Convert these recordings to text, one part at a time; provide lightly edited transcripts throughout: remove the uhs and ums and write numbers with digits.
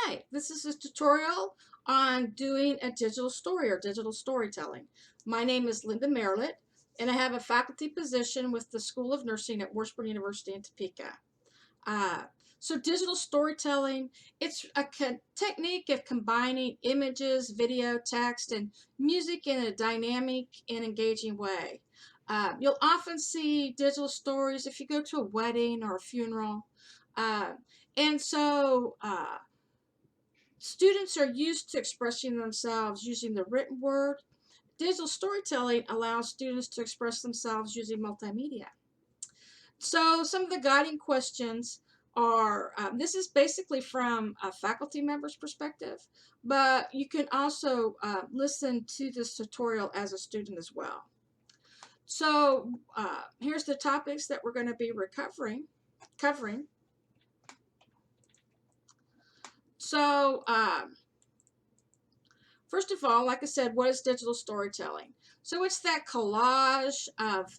Hi, this is a tutorial on doing a digital story or digital storytelling. My name is Linda Merillat, and I have a faculty position with the School of Nursing at Washburn University in Topeka. Uh, so digital storytelling, it's a technique of combining images, video, text, and music in a dynamic and engaging way. You'll often see digital stories if you go to a wedding or a funeral. Uh, and so students are used to expressing themselves using the written word. Digital storytelling allows students to express themselves using multimedia. So some of the guiding questions are, this is basically from a faculty member's perspective, but you can also listen to this tutorial as a student as well. So here's the topics that we're going to be covering. So first of all, like I said, what is digital storytelling? So it's that collage of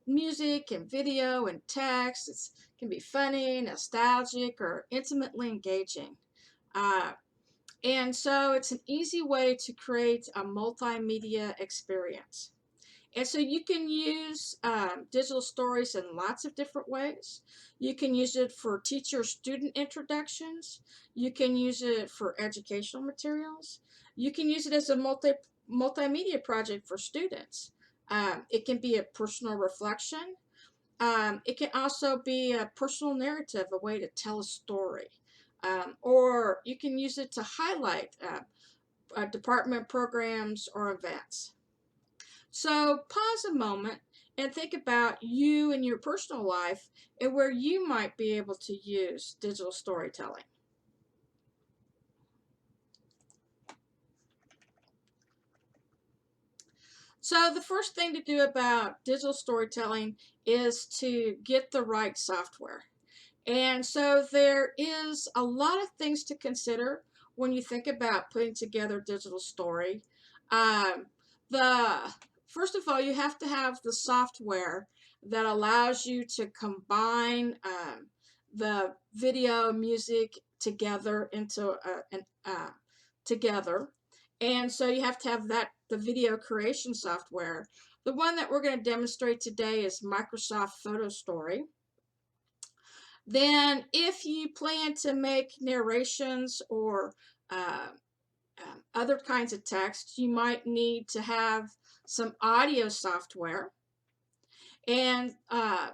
music and video and text. It can be funny, nostalgic, or intimately engaging. Uh, and so it's an easy way to create a multimedia experience. And so you can use digital stories in lots of different ways. You can use it for teacher-student introductions. You can use it for educational materials. You can use it as a multimedia project for students. It can be a personal reflection. It can also be a personal narrative, a way to tell a story. Or you can use it to highlight department programs or events. So pause a moment and think about you and your personal life and where you might be able to use digital storytelling. So the first thing to do about digital storytelling is to get the right software. And so there is a lot of things to consider when you think about putting together a digital story. Um, the First of all, you have to have the software that allows you to combine the video, music together into together. And so you have to have the video creation software. The one that we're going to demonstrate today is Microsoft Photo Story. Then, if you plan to make narrations or uh, other kinds of text, you might need to have some audio software. And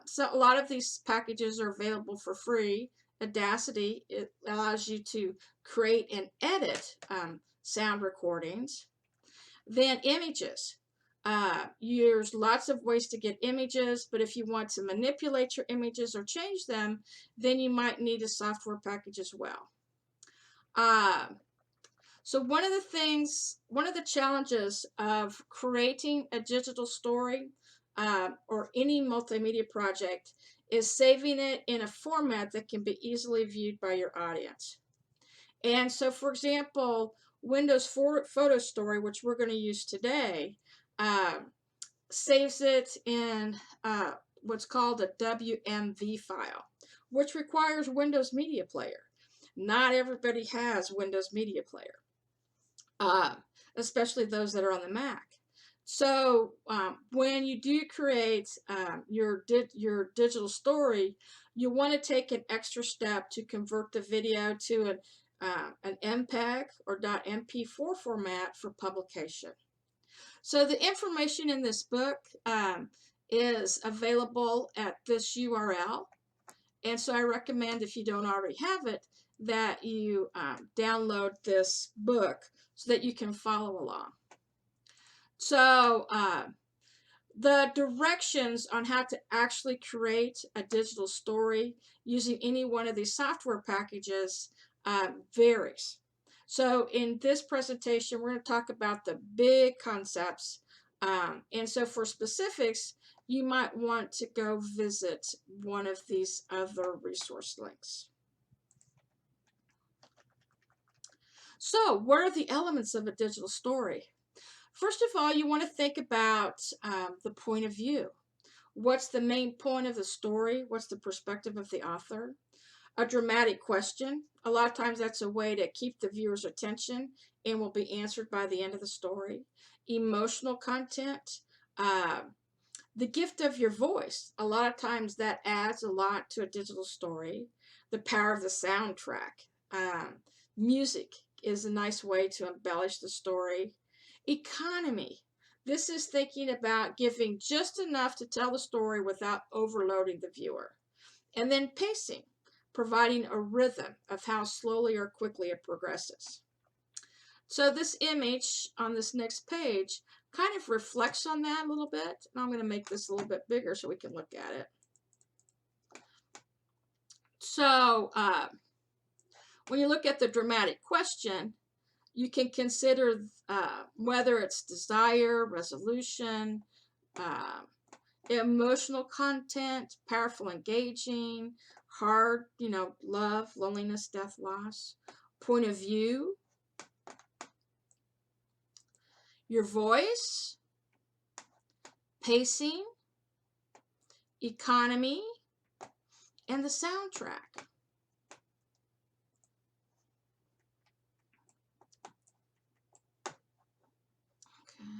so a lot of these packages are available for free. Audacity, it allows you to create and edit sound recordings. Then images. There's lots of ways to get images, but if you want to manipulate your images or change them, then you might need a software package as well. So one of the challenges of creating a digital story or any multimedia project is saving it in a format that can be easily viewed by your audience. And so, for example, Windows Photo Story, which we're going to use today, saves it in what's called a WMV file, which requires Windows Media Player. Not everybody has Windows Media Player, especially those that are on the Mac. So when you do create your digital story, you want to take an extra step to convert the video to an MPEG or .mp4 format for publication. So the information in this book is available at this URL. And so I recommend, if you don't already have it, that you download this book so that you can follow along. So the directions on how to actually create a digital story using any one of these software packages varies. So in this presentation, we're going to talk about the big concepts. And so for specifics, you might want to go visit one of these other resource links. So what are the elements of a digital story? First of all, you want to think about the point of view. What's the main point of the story? What's the perspective of the author? A dramatic question. A lot of times that's a way to keep the viewer's attention and will be answered by the end of the story. Emotional content. Uh, the gift of your voice. A lot of times that adds a lot to a digital story. The power of the soundtrack. Music is a nice way to embellish the story. Economy. This is thinking about giving just enough to tell the story without overloading the viewer. And then pacing, providing a rhythm of how slowly or quickly it progresses. So this image on this next page kind of reflects on that a little bit. And I'm going to make this a little bit bigger so we can look at it. So when you look at the dramatic question, you can consider whether it's desire, resolution, emotional content, powerful, engaging, hard, love, loneliness, death, loss, point of view, your voice, pacing, economy, and the soundtrack. Okay.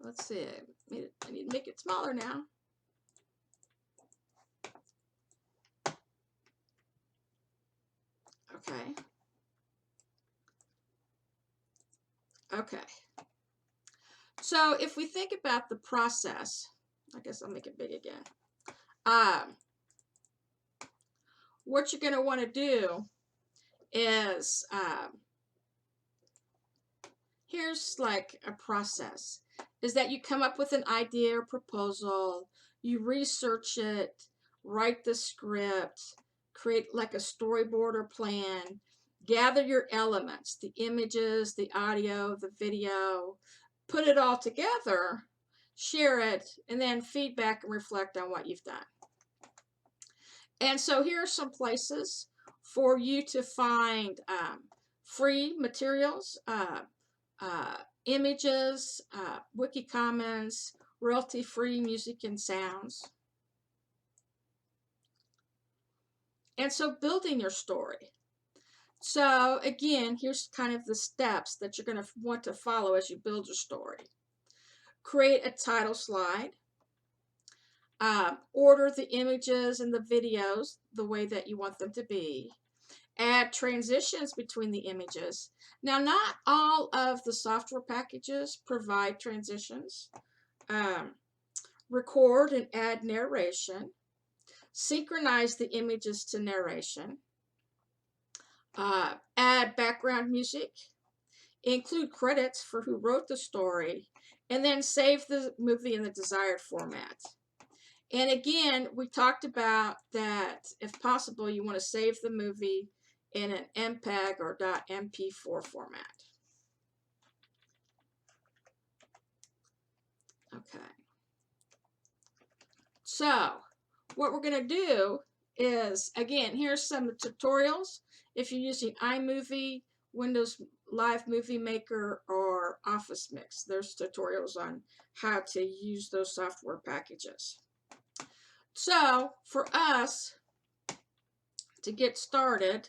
Let's see. I need to make it smaller now. Okay. Okay. So if we think about the process, I guess I'll make it big again. What you're going to want to do is, here's like a process, is that you come up with an idea or proposal, you research it, write the script, create like a storyboard or plan, gather your elements, the images, the audio, the video, put it all together, share it, and then feedback and reflect on what you've done. And so here are some places for you to find free materials, images, Wiki Commons, royalty-free music and sounds. And so building your story. So again, here's kind of the steps that you're going to want to follow as you build your story. Create a title slide. Order the images and the videos the way that you want them to be. Add transitions between the images. Now, not all of the software packages provide transitions. Record and add narration. Synchronize the images to narration. Add background music. Include credits for who wrote the story. And then save the movie in the desired format. And again, we talked about that if possible, you want to save the movie in an MPEG or .mp4 format. Okay. So what we're going to do is, again, here's some tutorials. If you're using iMovie, Windows Live Movie Maker, or Office Mix, there's tutorials on how to use those software packages. So for us to get started,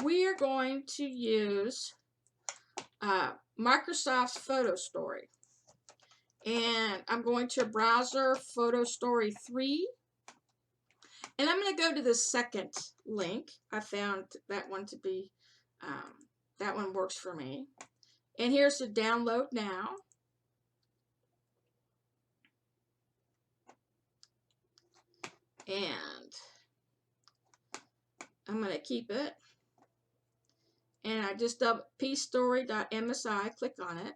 we are going to use Microsoft's Photo Story. And I'm going to browser Photo Story 3. And I'm going to go to the second link. I found that one to be, that one works for me. And here's the download now. And I'm going to keep it. And I just double pstory.msi, click on it.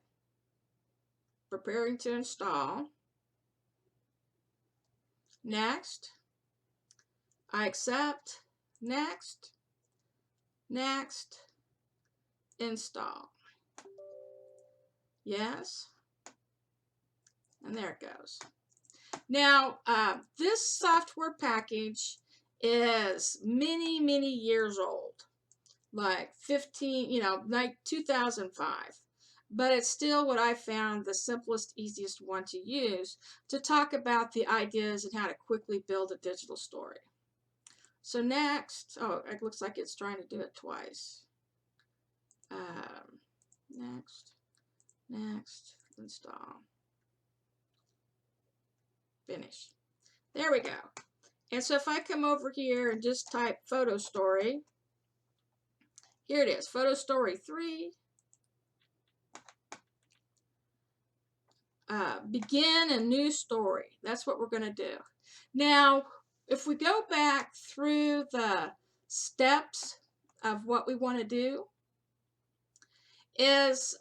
Preparing to install. Next. I accept. Next. Next. Install. Yes. And there it goes. Now, this software package is many, many years old. Like 15, like 2005. but it's still what I found the simplest, easiest one to use to talk about the ideas and how to quickly build a digital story. So next, oh, it looks like it's trying to do it twice. Next, install, finish. There we go. And so if I come over here and just type photo story, here it is, photo story 3. Begin a new story. That's what we're going to do. Now, if we go back through the steps of what we want to do, is,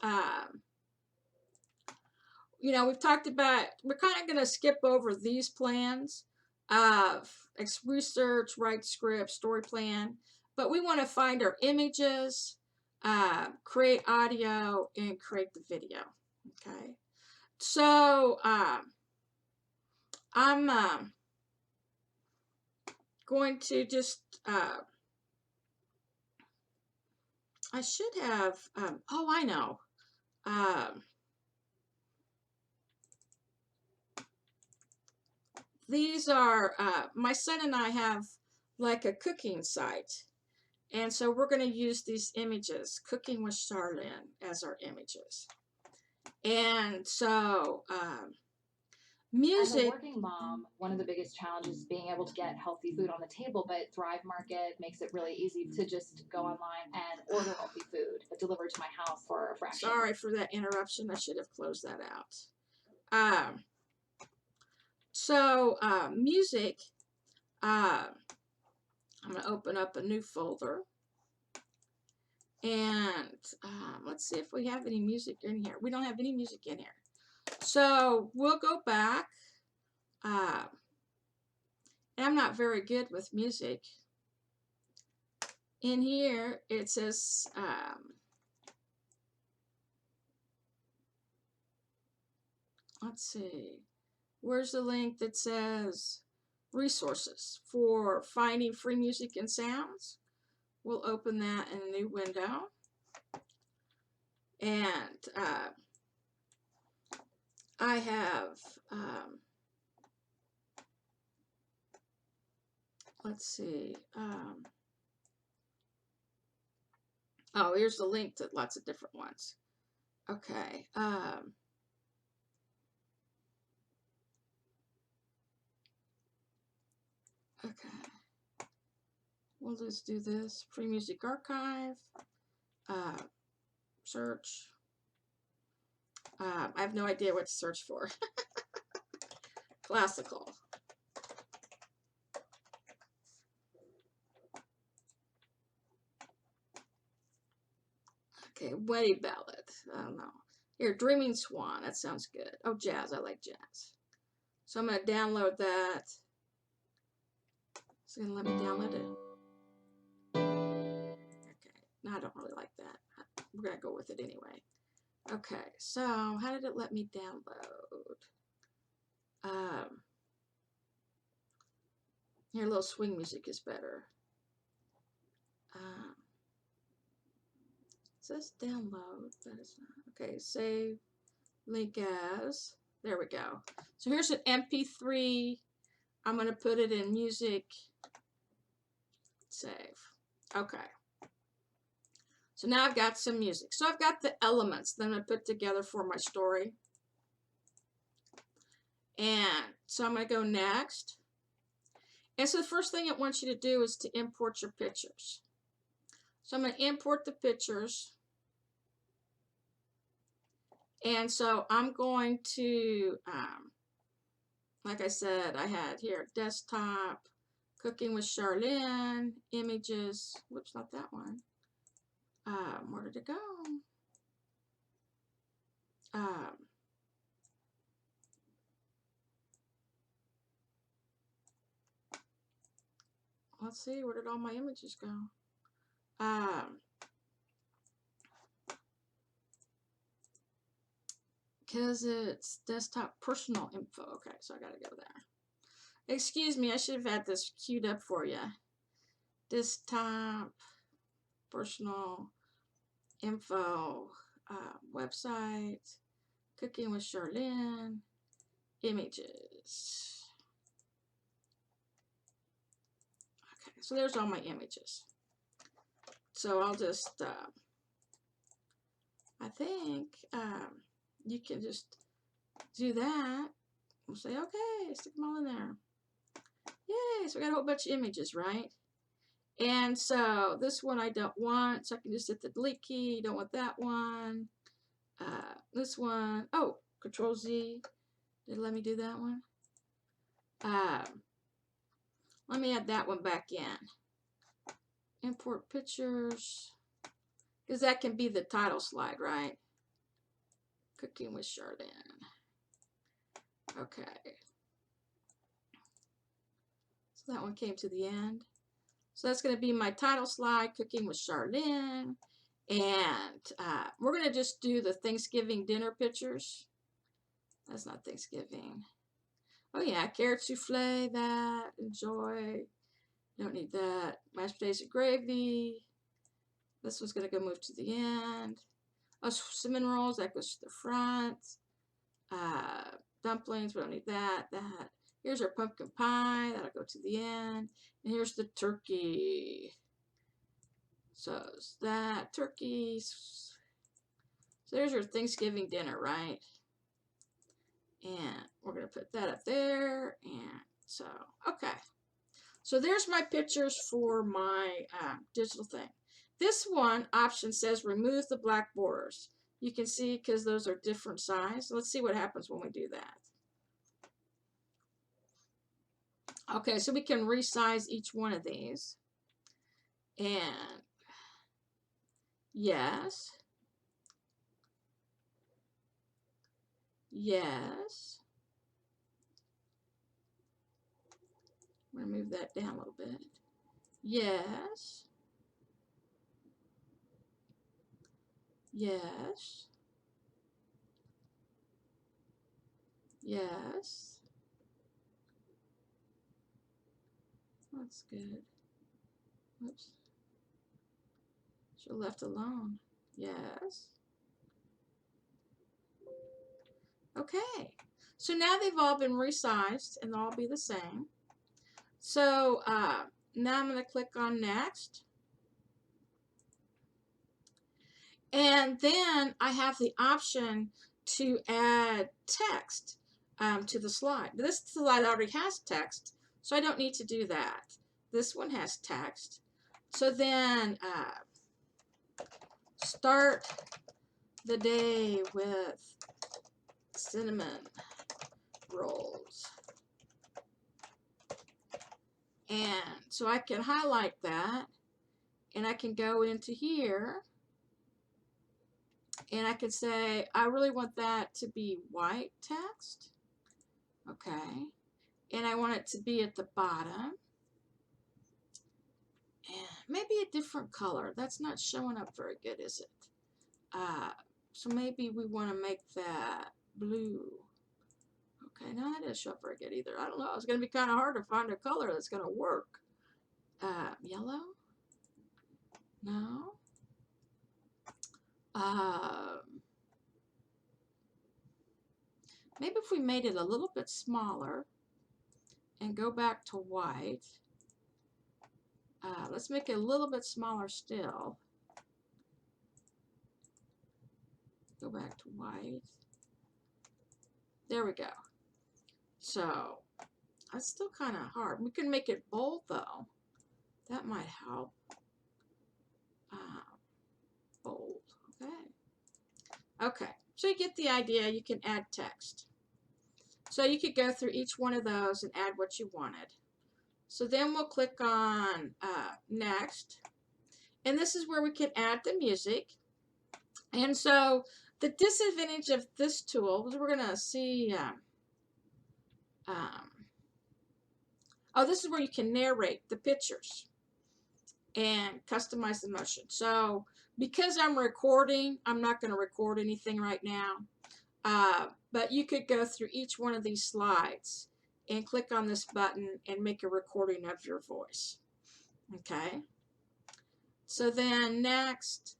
we've talked about, we're kind of going to skip over these plans of research, write script, story plan, but we want to find our images, create audio, and create the video. Okay. So I'm going to just, I should have, oh, I know. These are, my son and I have like a cooking site. And so we're going to use these images, Cooking with Charlene, as our images. And so, music. As a working mom, one of the biggest challenges is being able to get healthy food on the table, but Thrive Market makes it really easy to just go online and order healthy food delivered to my house for a fraction. Sorry for that interruption. I should have closed that out. Music, I'm going to open up a new folder. And let's see if we have any music in here. We don't have any music in here. So we'll go back. And I'm not very good with music. In here, it says, let's see. Where's the link that says resources for finding free music and sounds? We'll open that in a new window. And I have, let's see. Oh, here's the link to lots of different ones. Okay. Okay. We'll just do this. Free Music Archive. Search. I have no idea what to search for. Classical. Okay, wedding ballad. I don't know. Here, Dreaming Swan. That sounds good. Oh, jazz. I like jazz. So I'm going to download that. It's going to let me download it. Okay. No, I don't really like that. We're going to go with it anyway. Okay. So how did it let me download? Here, a little swing music is better. It says download. That is not. Okay, save. Link as. There we go. So here's an MP3. I'm going to put it in music. Save. Okay. So now I've got some music. So I've got the elements that I'm going to put together for my story. And so I'm going to go next. And so the first thing it wants you to do is to import your pictures. So I'm going to import the pictures. And so I'm going to, like I said, I had here desktop, Cooking with Charlene, images. Whoops, not that one. Where did it go? Let's see, where did all my images go? Because it's desktop personal info. Okay, so I gotta go there. Excuse me, I should have had this queued up for you. Desktop personal info. website, Cooking with Charlene, images. Okay, so there's all my images. So I'll just, I think you can just do that. We'll say, okay, stick them all in there. Yay, so we got a whole bunch of images, right? And so this one I don't want, so I can just hit the delete key. Don't want that one. This one, oh, Control Z. Did it let me do that one? Let me add that one back in. Import pictures, because that can be the title slide, right? Cooking with Charlene. Okay. So that one came to the end. So that's going to be my title slide, Cooking with Charlene. And we're going to just do the Thanksgiving dinner pictures. That's not Thanksgiving. Oh yeah, carrot souffle, that, enjoy. Don't need that. Mashed potatoes and gravy. This one's going to go move to the end. Oh, cinnamon rolls, that goes to the front. Dumplings, we don't need that. That. Here's our pumpkin pie, that'll go to the end. And here's the turkey. So that turkey. So there's your Thanksgiving dinner, right? And we're going to put that up there. And so, okay. So there's my pictures for my digital thing. This one option says remove the black borders. You can see because those are different size. Let's see what happens when we do that. Okay, so we can resize each one of these. And yes. Yes. I'm going to move that down a little bit. Yes. Yes. Yes. That's good. Oops. Should have left alone. Yes. Okay. So now they've all been resized and they'll all be the same. So now I'm going to click on next. And then I have the option to add text to the slide. This slide already has text, so I don't need to do that. This one has text. So then start the day with cinnamon rolls. And so I can highlight that and I can go into here and I can say, I really want that to be white text. Okay. And I want it to be at the bottom. And maybe a different color. That's not showing up very good, is it? So maybe we want to make that blue. Okay, no, that doesn't show up very good either. I don't know. It's going to be kind of hard to find a color that's going to work. Yellow? No. Maybe if we made it a little bit smaller and go back to white. Let's make it a little bit smaller still. Go back to white. There we go. So that's still kind of hard. We can make it bold though. That might help. Bold. Okay. Okay. So you get the idea. You can add text. So you could go through each one of those and add what you wanted. So then we'll click on next. And this is where we can add the music. And so the disadvantage of this tool is we're going to see, oh, this is where you can narrate the pictures and customize the motion. So because I'm recording, I'm not going to record anything right now. But you could go through each one of these slides and click on this button and make a recording of your voice. Okay. So then next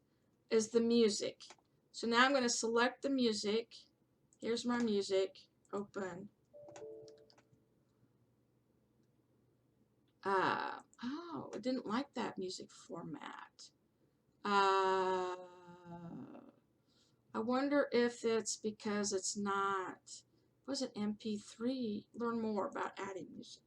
is the music. So now I'm going to select the music. Here's my music. Open. Oh, I didn't like that music format. I wonder if it's because it's not, was it MP3? Learn more about adding music.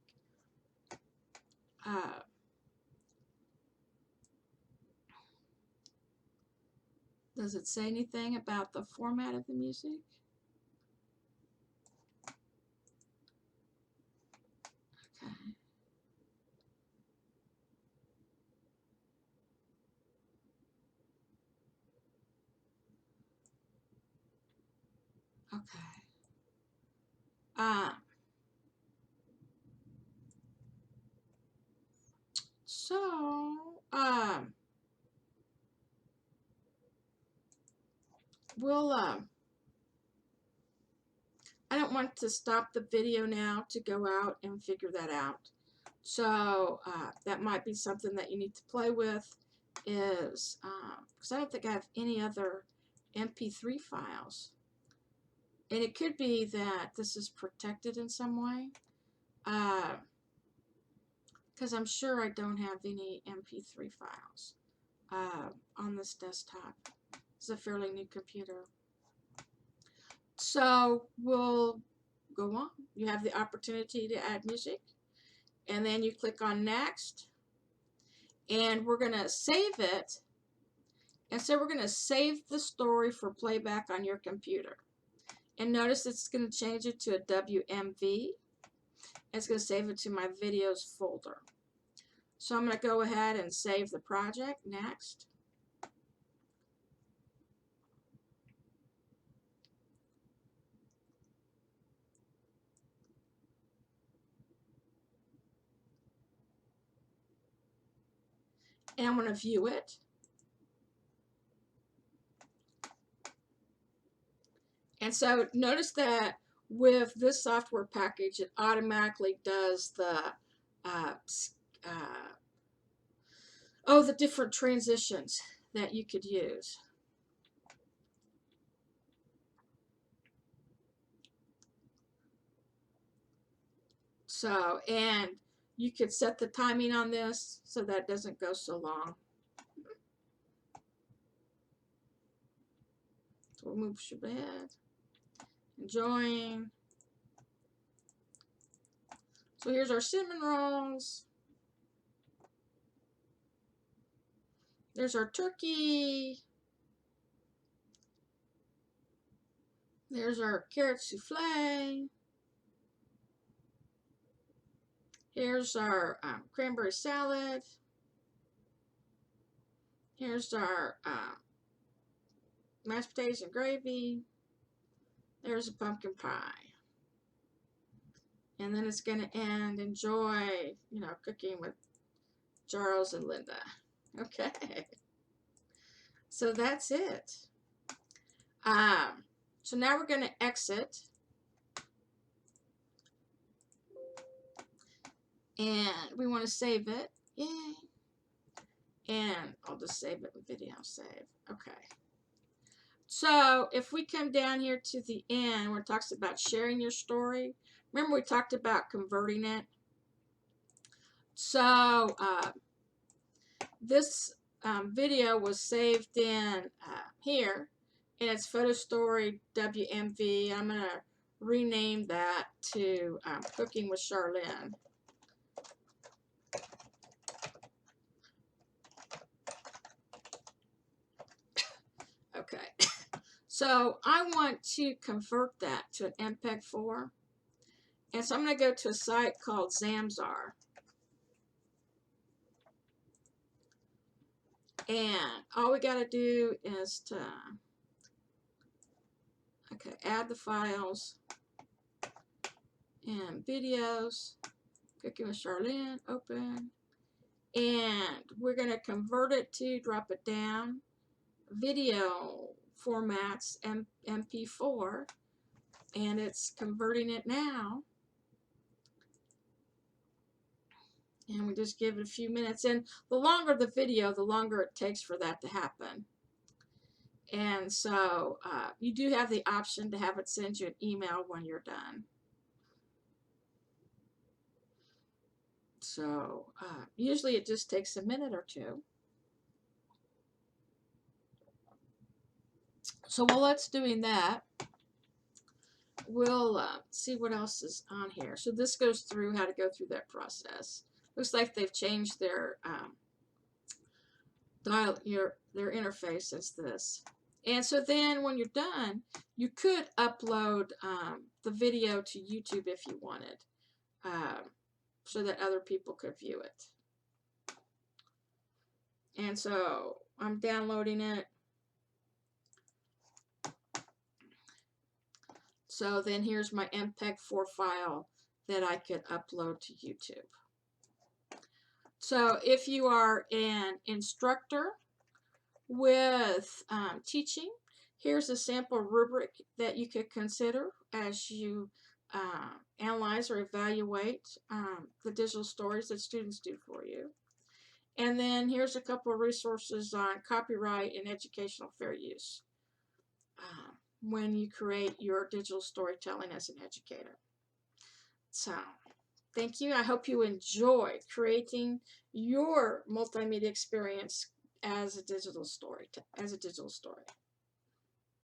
Does it say anything about the format of the music? Okay. Okay. So, we'll, I don't want to stop the video now to go out and figure that out. So, that might be something that you need to play with is, because I don't think I have any other MP3 files. And it could be that this is protected in some way. Because I'm sure I don't have any MP3 files on this desktop. It's a fairly new computer. So we'll go on. You have the opportunity to add music. And then you click on next. And we're going to save it. And so we're going to save the story for playback on your computer. And notice it's going to change it to a WMV. It's going to save it to my videos folder. So I'm going to go ahead and save the project. Next. And I'm going to view it. And so notice that with this software package, it automatically does the the different transitions that you could use. So, and you could set the timing on this so that it doesn't go so long. So we'll move ahead. Join. So here's our cinnamon rolls. There's our turkey. There's our carrot souffle. Here's our cranberry salad. Here's our mashed potatoes and gravy. There's a pumpkin pie. And then it's going to end, enjoy, cooking with Charles and Linda. Okay. So that's it. So now we're going to exit. And we want to save it. Yay. And I'll just save it with video save. Okay. So if we come down here to the end where it talks about sharing your story, remember we talked about converting it. So this video was saved in here, and it's Photo Story WMV. I'm going to rename that to Cooking with Charlene. Okay. So I want to convert that to an MPEG-4. And so I'm going to go to a site called Zamzar. And all we got to do is to add the files and videos. Cooking with Charlene, open. And we're going to convert it to, drop it down, video formats, MP4. And it's converting it now. And we just give it a few minutes. And the longer the video, the longer it takes for that to happen. And so you do have the option to have it send you an email when you're done. So usually it just takes a minute or two. So while it's doing that, we'll see what else is on here. So this goes through how to go through that process. Looks like they've changed their their interface as this. And so then when you're done, you could upload the video to YouTube if you wanted, so that other people could view it. And so I'm downloading it. So then here's my MPEG-4 file that I could upload to YouTube. So if you are an instructor with teaching, here's a sample rubric that you could consider as you analyze or evaluate the digital stories that students do for you. And then here's a couple of resources on copyright and educational fair use when you create your digital storytelling as an educator. So thank you. I hope you enjoy creating your multimedia experience as a digital story.